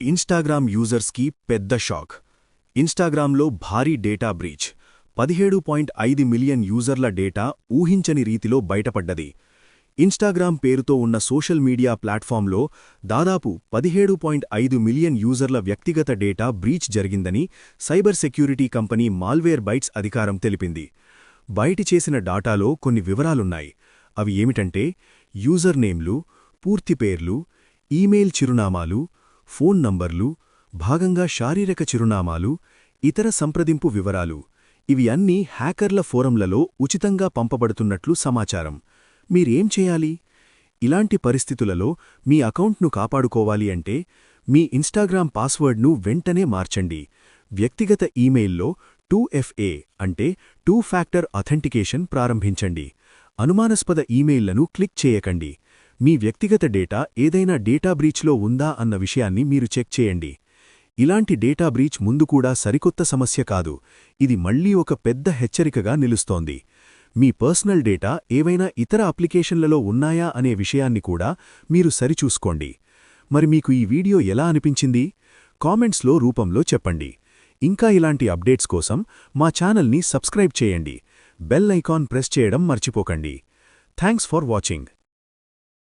Instagram యూజర్స్కి పెద్ద shock. ఇన్స్టాగ్రామ్లో భారీ డేటా బ్రీచ్. 17.5 మిలియన్ యూజర్ల డేటా ఊహించని రీతిలో బయటపడ్డది. ఇన్స్టాగ్రామ్ పేరుతో ఉన్న సోషల్ మీడియా ప్లాట్ఫామ్లో దాదాపు 17.5 మిలియన్ యూజర్ల వ్యక్తిగత డేటా బ్రీచ్ జరిగిందని cyber security company Malwarebytes అధికారం తెలిపింది. బయటి చేసిన డాటాలో కొన్ని వివరాలున్నాయి. అవి ఏమిటంటే యూజర్ నేమ్లు, పూర్తి పేర్లు, ఈమెయిల్ చిరునామాలు, ఫోన్ నంబర్లు, భాగంగా శారీరక చిరునామాలు, ఇతర సంప్రదింపు వివరాలు. ఇవి అన్నీ హ్యాకర్ల ఫోరంలలో ఉచితంగా పంపబడుతున్నట్లు సమాచారం. మీరేం చేయాలి? ఇలాంటి పరిస్థితులలో మీ అకౌంట్ను కాపాడుకోవాలి అంటే మీ ఇన్స్టాగ్రామ్ పాస్వర్డ్ను వెంటనే మార్చండి. వ్యక్తిగత ఈమెయిల్లో 2FA అంటే 2 ఫ్యాక్టర్ అథెంటికేషన్ ప్రారంభించండి. అనుమానాస్పద ఈమెయిల్లను క్లిక్ చేయకండి. మీ వ్యక్తిగత డేటా ఏదైనా డేటా బ్రీచ్లో ఉందా అన్న విషయాన్ని మీరు చెక్ చేయండి. ఇలాంటి డేటా బ్రీచ్ ముందు కూడా సరికొత్త సమస్య కాదు. ఇది మళ్లీ ఒక పెద్ద హెచ్చరికగా నిలుస్తోంది. మీ పర్సనల్ డేటా ఏవైనా ఇతర అప్లికేషన్లలో ఉన్నాయా అనే విషయాన్ని కూడా మీరు సరిచూసుకోండి. మరి మీకు ఈ వీడియో ఎలా అనిపించింది? కామెంట్స్లో రూపంలో చెప్పండి. ఇంకా ఇలాంటి అప్డేట్స్ కోసం మా ఛానల్ని సబ్స్క్రైబ్ చేయండి. బెల్ ఐకాన్ ప్రెస్ చేయడం మర్చిపోకండి. Thanks for watching.